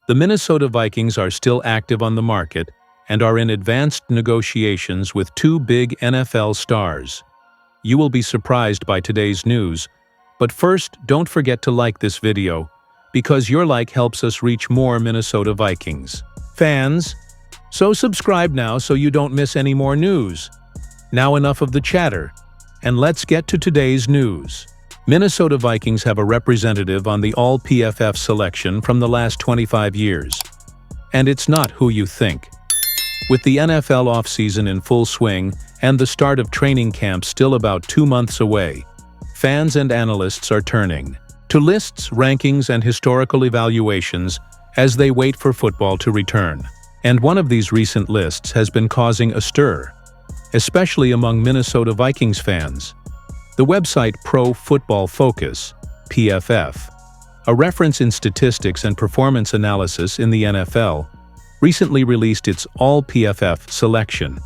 The Minnesota Vikings are still active on the market and are in advanced negotiations with two big NFL stars. You will be surprised by today's news, but first, don't forget to like this video, because your like helps us reach more Minnesota Vikings fans. So subscribe now so you don't miss any more news. Now enough of the chatter, and let's get to today's news. Minnesota Vikings have a representative on the All-PFF selection from the last 25 years. And it's not who you think. With the NFL offseason in full swing and the start of training camp still about 2 months away, fans and analysts are turning to lists, rankings, and historical evaluations as they wait for football to return. And one of these recent lists has been causing a stir, especially among Minnesota Vikings fans. The website Pro Football Focus, PFF, a reference in statistics and performance analysis in the NFL, recently released its All-PFF selection.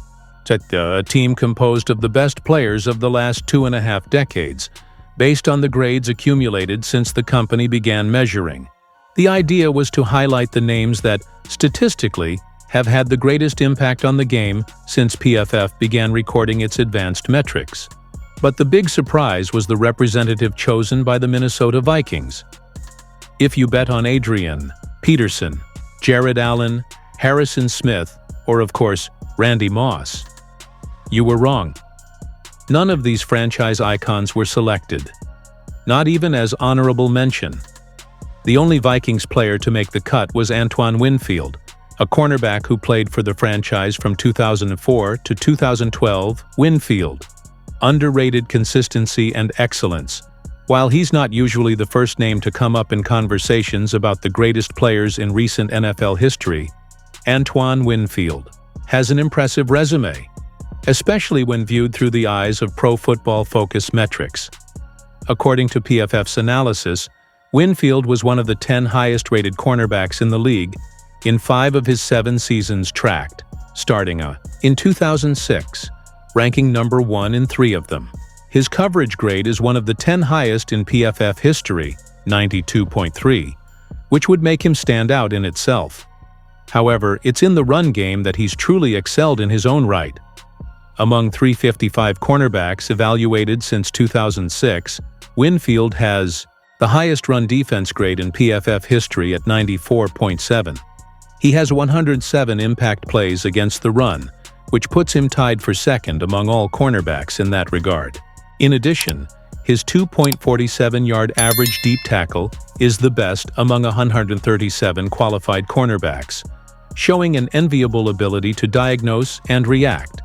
A team composed of the best players of the last 2.5 decades, based on the grades accumulated since the company began measuring. The idea was to highlight the names that, statistically, have had the greatest impact on the game since PFF began recording its advanced metrics. But the big surprise was the representative chosen by the Minnesota Vikings. If you bet on Adrian Peterson, Jared Allen, Harrison Smith, or of course, Randy Moss, you were wrong. None of these franchise icons were selected, not even as honorable mention. The only Vikings player to make the cut was Antoine Winfield, a cornerback who played for the franchise from 2004 to 2012. Winfield, underrated consistency and excellence. While he's not usually the first name to come up in conversations about the greatest players in recent NFL history, Antoine Winfield has an impressive resume, especially when viewed through the eyes of Pro Football Focus metrics. According to PFF's analysis, Winfield was one of the 10 highest-rated cornerbacks in the league in 5 of his 7 seasons tracked, starting in 2006, ranking number 1 in 3 of them. His coverage grade is one of the 10 highest in PFF history, 92.3, which would make him stand out in itself. However, it's in the run game that he's truly excelled in his own right. Among 355 cornerbacks evaluated since 2006, Winfield has the highest run defense grade in PFF history at 94.7. He has 107 impact plays against the run, which puts him tied for second among all cornerbacks in that regard. In addition, his 2.47-yard average deep tackle is the best among 137 qualified cornerbacks, showing an enviable ability to diagnose and react.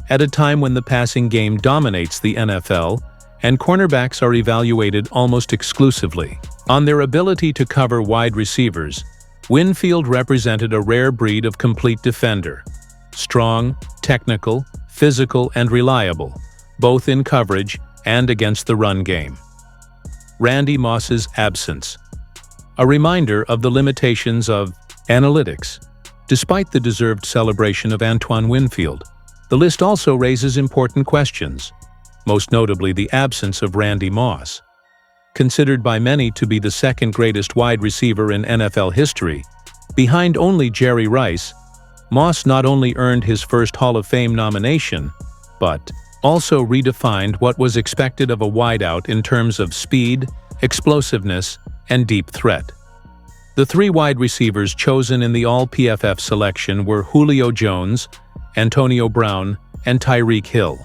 At a time when the passing game dominates the NFL, and cornerbacks are evaluated almost exclusively on their ability to cover wide receivers, Winfield represented a rare breed of complete defender. Strong, technical, physical, and reliable, both in coverage and against the run game. Randy Moss's absence. A reminder of the limitations of analytics. Despite the deserved celebration of Antoine Winfield, the list also raises important questions, most notably the absence of Randy Moss. Considered by many to be the second greatest wide receiver in NFL history, behind only Jerry Rice, Moss not only earned his first Hall of Fame nomination, but also redefined what was expected of a wideout in terms of speed, explosiveness, and deep threat. The 3 wide receivers chosen in the All-PFF selection were Julio Jones, Antonio Brown, and Tyreek Hill.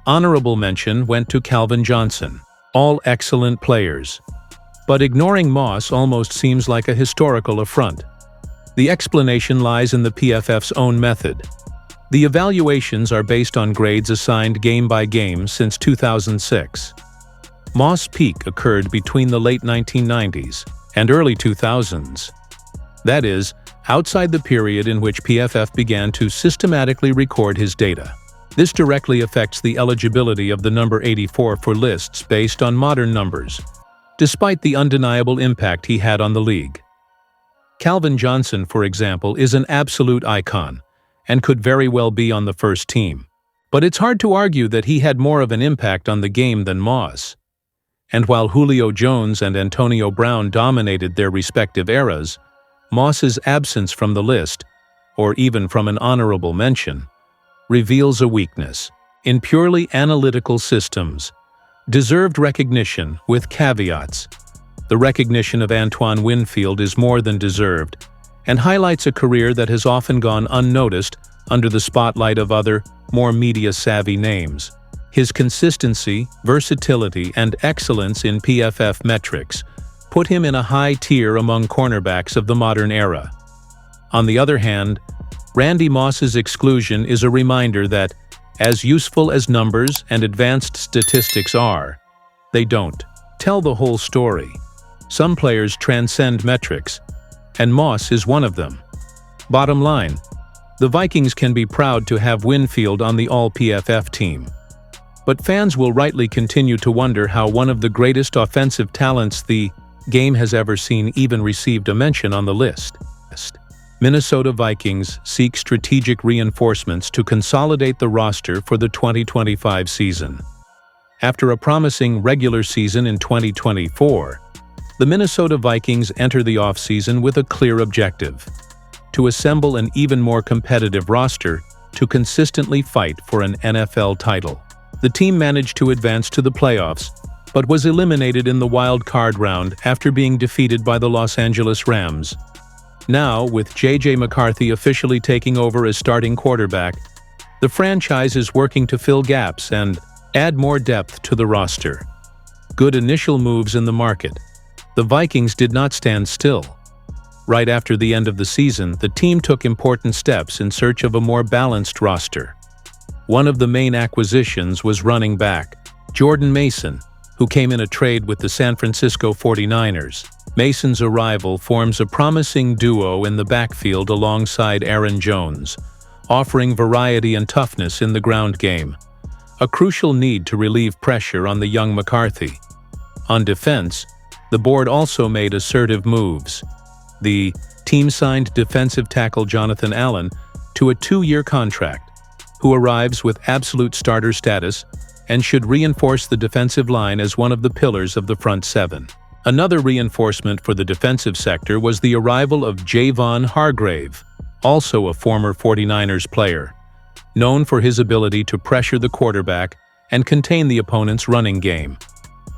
Honorable mention went to Calvin Johnson. All excellent players. But ignoring Moss almost seems like a historical affront. The explanation lies in the PFF's own method. The evaluations are based on grades assigned game by game since 2006. Moss' peak occurred between the late 1990s and early 2000s. That is, outside the period in which PFF began to systematically record his data. This directly affects the eligibility of the number 84 for lists based on modern numbers, despite the undeniable impact he had on the league. Calvin Johnson, for example, is an absolute icon and could very well be on the first team. But it's hard to argue that he had more of an impact on the game than Moss. And while Julio Jones and Antonio Brown dominated their respective eras, Moss's absence from the list, or even from an honorable mention, reveals a weakness in purely analytical systems. Deserved recognition with caveats. The recognition of Antoine Winfield is more than deserved and highlights a career that has often gone unnoticed under the spotlight of other, more media-savvy names. His consistency, versatility, and excellence in PFF metrics put him in a high tier among cornerbacks of the modern era. On the other hand, Randy Moss's exclusion is a reminder that, as useful as numbers and advanced statistics are, they don't tell the whole story. Some players transcend metrics, and Moss is one of them. Bottom line, the Vikings can be proud to have Winfield on the All-PFF team. But fans will rightly continue to wonder how one of the greatest offensive talents the game has ever seen even received a mention on the list. Minnesota Vikings seek strategic reinforcements to consolidate the roster for the 2025 season. After a promising regular season in 2024, the Minnesota Vikings enter the offseason with a clear objective: to assemble an even more competitive roster to consistently fight for an NFL title. The team managed to advance to the playoffs, but was eliminated in the wild card round after being defeated by the Los Angeles Rams. Now, with J.J. McCarthy officially taking over as starting quarterback, the franchise is working to fill gaps and add more depth to the roster. Good initial moves in the market. The Vikings did not stand still. Right after the end of the season, the team took important steps in search of a more balanced roster. One of the main acquisitions was running back Jordan Mason, who came in a trade with the San Francisco 49ers. Mason's arrival forms a promising duo in the backfield alongside Aaron Jones, offering variety and toughness in the ground game, a crucial need to relieve pressure on the young McCarthy. On defense, the board also made assertive moves. The team signed defensive tackle Jonathan Allen to a 2-year contract, who arrives with absolute starter status and should reinforce the defensive line as one of the pillars of the front seven. Another reinforcement for the defensive sector was the arrival of Javon Hargrave, also a former 49ers player, known for his ability to pressure the quarterback and contain the opponent's running game.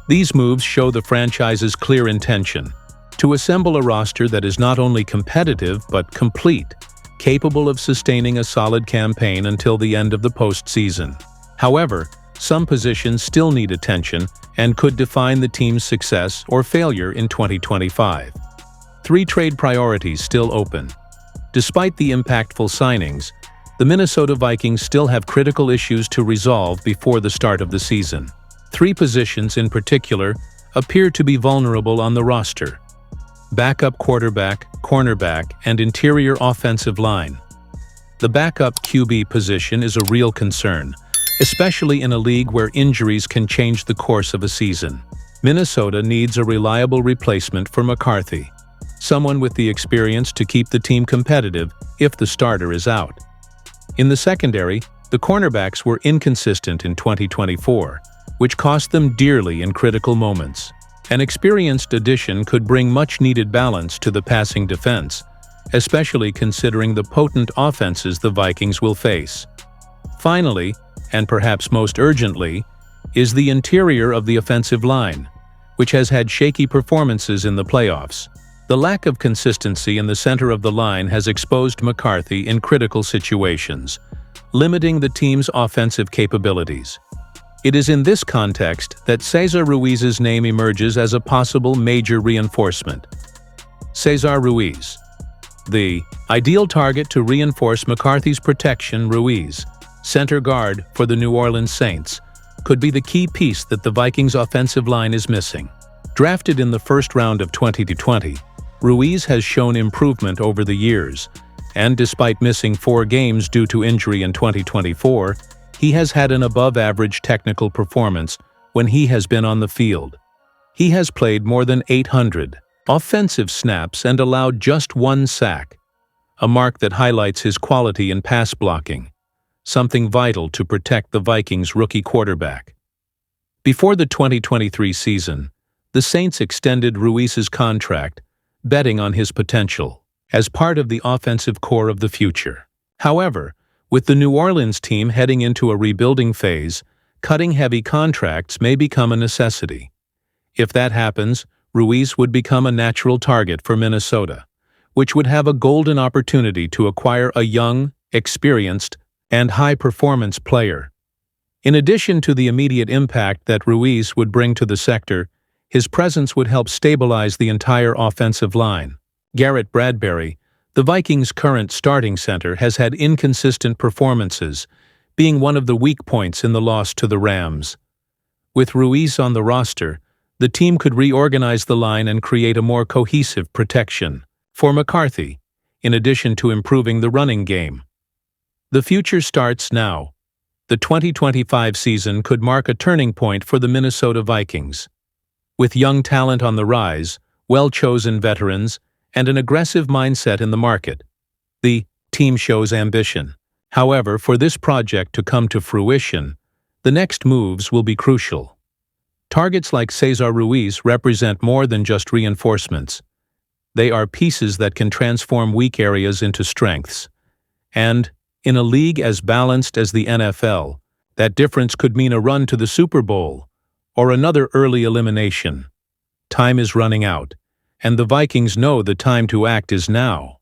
These moves show the franchise's clear intention to assemble a roster that is not only competitive but complete, capable of sustaining a solid campaign until the end of the postseason. However, some positions still need attention and could define the team's success or failure in 2025. 3 trade priorities still open. Despite the impactful signings, the Minnesota Vikings still have critical issues to resolve before the start of the season. 3 positions in particular appear to be vulnerable on the roster: backup quarterback, cornerback, and interior offensive line. The backup QB position is a real concern, especially in a league where injuries can change the course of a season. Minnesota needs a reliable replacement for McCarthy, someone with the experience to keep the team competitive if the starter is out. In the secondary, the cornerbacks were inconsistent in 2024, which cost them dearly in critical moments. An experienced addition could bring much-needed balance to the passing defense, especially considering the potent offenses the Vikings will face. Finally, and perhaps most urgently, is the interior of the offensive line, which has had shaky performances in the playoffs. The lack of consistency in the center of the line has exposed McCarthy in critical situations, limiting the team's offensive capabilities. It is in this context that Cesar Ruiz's name emerges as a possible major reinforcement. Cesar Ruiz. The ideal target to reinforce McCarthy's protection. Ruiz, center guard for the New Orleans Saints, could be the key piece that the Vikings' offensive line is missing. Drafted in the first round of 2020, Ruiz has shown improvement over the years, and despite missing 4 games due to injury in 2024, he has had an above-average technical performance when he has been on the field. He has played more than 800 offensive snaps and allowed just 1 sack, a mark that highlights his quality in pass blocking, something vital to protect the Vikings' rookie quarterback. Before the 2023 season, the Saints extended Ruiz's contract, betting on his potential. as part of the offensive core of the future. However, with the New Orleans team heading into a rebuilding phase, cutting heavy contracts may become a necessity. If that happens, Ruiz would become a natural target for Minnesota, which would have a golden opportunity to acquire a young, experienced, and high-performance player. In addition to the immediate impact that Ruiz would bring to the sector, his presence would help stabilize the entire offensive line. Garrett Bradbury, the Vikings' current starting center, has had inconsistent performances, being one of the weak points in the loss to the Rams. With Ruiz on the roster, the team could reorganize the line and create a more cohesive protection for McCarthy, in addition to improving the running game. The future starts now. The 2025 season could mark a turning point for the Minnesota Vikings. With young talent on the rise, well-chosen veterans, and an aggressive mindset in the market, the team shows ambition. However, for this project to come to fruition, the next moves will be crucial. Targets like Cesar Ruiz represent more than just reinforcements. They are pieces that can transform weak areas into strengths. And, in a league as balanced as the NFL, that difference could mean a run to the Super Bowl or another early elimination. Time is running out, and the Vikings know the time to act is now.